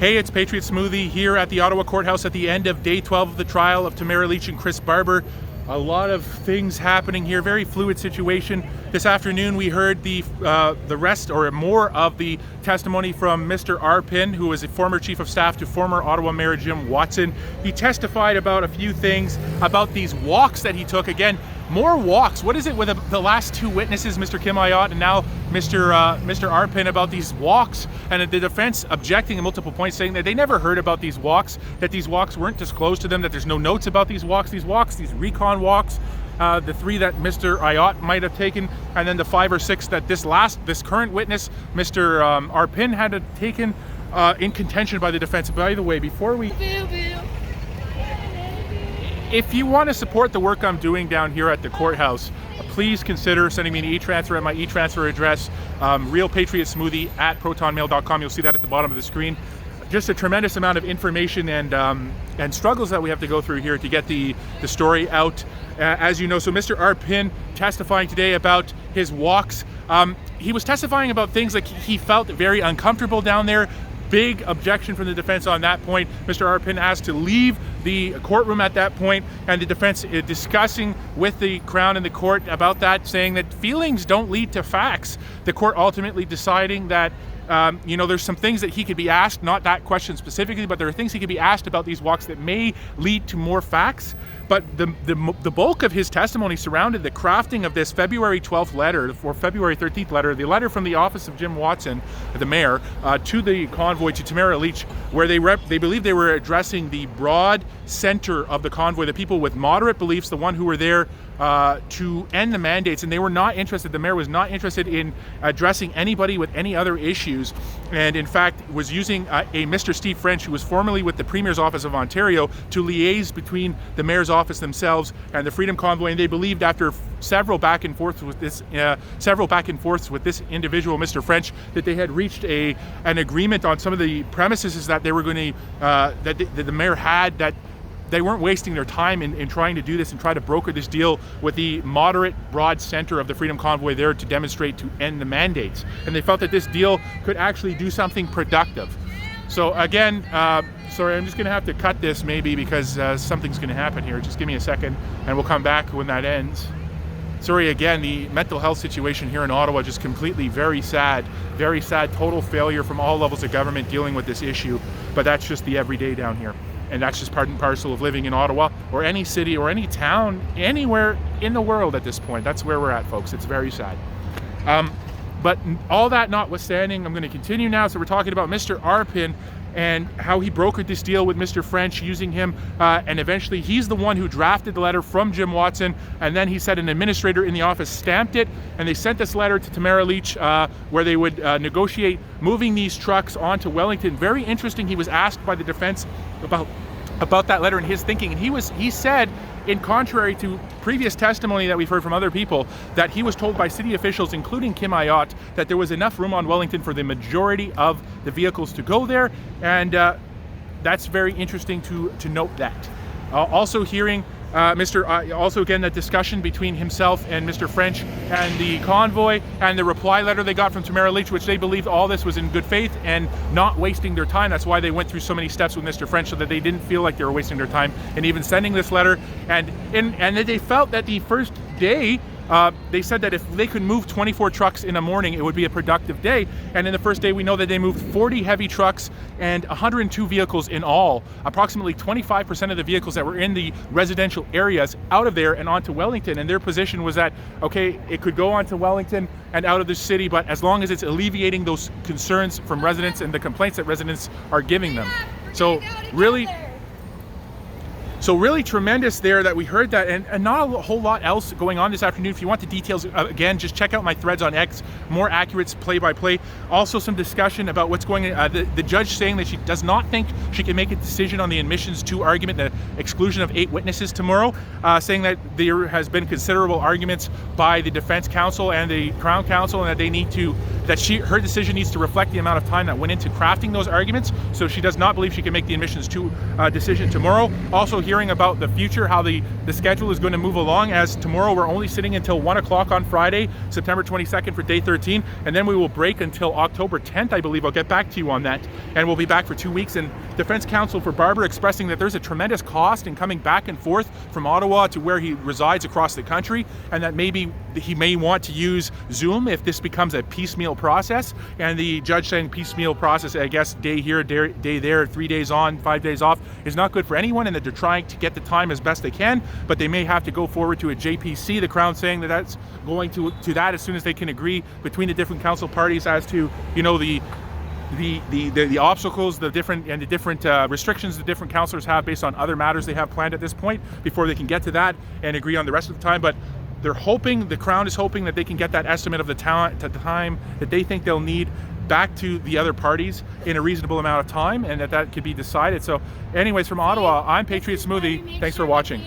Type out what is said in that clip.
Hey, it's Patriot Smoothie here at the Ottawa Courthouse at the end of day 12 of the trial of Tamara Lich and Chris Barber. A lot of things happening here, very fluid situation. This afternoon we heard the rest or more of the testimony from Mr. Arpin, who was a former chief of staff to former Ottawa Mayor Jim Watson. He testified about a few things, about these walks that he took. Again, more walks. What is it with the last two witnesses, Mr. Kim Ayotte and now Mr. Arpin, about these walks, and the defense objecting at multiple points, saying that they never heard about these walks, that these walks weren't disclosed to them, that there's no notes about these recon walks, the 3 that Mr. Ayotte might have taken, and then the 5 or 6 that this current witness, Mr. Arpin, had taken in contention by the defense. By the way, before we... If you want to support the work I'm doing down here at the courthouse, please consider sending me an e-transfer at my e-transfer address, realpatriotsmoothie@protonmail.com. You'll see that at the bottom of the screen. Just a tremendous amount of information and struggles that we have to go through here to get the story out. As you know, so Mr. Arpin testifying today about his walks. He was testifying about things like he felt very uncomfortable down there. Big objection from the defense on that point. Mr. Arpin asked to leave the courtroom at that point, and the defense discussing with the Crown and the court about that, saying that feelings don't lead to facts. The court ultimately deciding that there's some things that he could be asked, not that question specifically, but there are things he could be asked about these walks that may lead to more facts. But the bulk of his testimony surrounded the crafting of this February 12th letter or February 13th letter, the letter from the office of Jim Watson, the mayor, to the convoy, to Tamara Lich, where they believe they were addressing the broad center of the convoy, the people with moderate beliefs, the one who were there to end the mandates, and they were not interested, the mayor was not interested in addressing anybody with any other issues, and in fact was using a Mr. Steve French, who was formerly with the Premier's Office of Ontario, to liaise between the mayor's office themselves and the Freedom Convoy. And they believed, after several back and forths with this individual, Mr. French, that they had reached an agreement on some of the premises that they were going to that the mayor had, that they weren't wasting their time in trying to do this and try to broker this deal with the moderate, broad center of the Freedom Convoy there to demonstrate to end the mandates. And they felt that this deal could actually do something productive. So again, sorry, I'm just going to have to cut this maybe because something's going to happen here. Just give me a second and we'll come back when that ends. Sorry again, the mental health situation here in Ottawa, just completely very sad, total failure from all levels of government dealing with this issue. But that's just the everyday down here. And that's just part and parcel of living in Ottawa or any city or any town anywhere in the world at this point. That's where we're at, folks. It's very sad. But all that notwithstanding, I'm going to continue now. So we're talking about Mr. Arpin and how he brokered this deal with Mr. French, using him, and eventually he's the one who drafted the letter from Jim Watson, and then he said an administrator in the office stamped it, and they sent this letter to Tamara Lich, where they would negotiate moving these trucks onto Wellington. Very interesting. He was asked by the defense about that letter and his thinking, and he said, in contrary to previous testimony that we've heard from other people, that he was told by city officials, including Kim Ayotte, that there was enough room on Wellington for the majority of the vehicles to go there, and that's very interesting to note that. Also hearing also again that discussion between himself and Mr. French and the convoy, and the reply letter they got from Tamara Lich, which they believed all this was in good faith and not wasting their time. That's why they went through so many steps with Mr. French, so that they didn't feel like they were wasting their time in even sending this letter. And that they felt that the first day, they said that if they could move 24 trucks in a morning, it would be a productive day. And in the first day, we know that they moved 40 heavy trucks and 102 vehicles in all. Approximately 25% of the vehicles that were in the residential areas out of there and onto Wellington. And their position was that, okay, it could go onto Wellington and out of the city, but as long as it's alleviating those concerns from residents and the complaints that residents are giving them. So really tremendous there that we heard that, and not a whole lot else going on this afternoon. If you want the details, again, just check out my threads on X, more accurate play-by-play. Also some discussion about what's going on. The judge saying that she does not think she can make a decision on the admissions to argument, the exclusion of 8 witnesses tomorrow, saying that there has been considerable arguments by the defense counsel and the Crown counsel, and that her decision needs to reflect the amount of time that went into crafting those arguments. So she does not believe she can make the admissions to decision tomorrow. Also here hearing about the future, how the schedule is going to move along, as tomorrow we're only sitting until 1 o'clock on Friday, September 22nd for day 13, and then we will break until October 10th, I believe. I'll get back to you on that, and we'll be back for 2 weeks. And defense counsel for Barber expressing that there's a tremendous cost in coming back and forth from Ottawa to where he resides across the country, and that maybe he may want to use Zoom if this becomes a piecemeal process. And the judge saying piecemeal process, I guess day here, day there, 3 days on, 5 days off, is not good for anyone, and that they're trying to get the time as best they can, but they may have to go forward to a JPC. The Crown saying that that's going to that as soon as they can agree between the different council parties as to, you know, the obstacles, the different restrictions the different councillors have based on other matters they have planned at this point, before they can get to that and agree on the rest of the time. But they're hoping, the Crown is hoping, that they can get that estimate of the time that they think they'll need back to the other parties in a reasonable amount of time, and that could be decided. So anyways, from Ottawa, I'm Patriot Smoothie. Thanks for watching.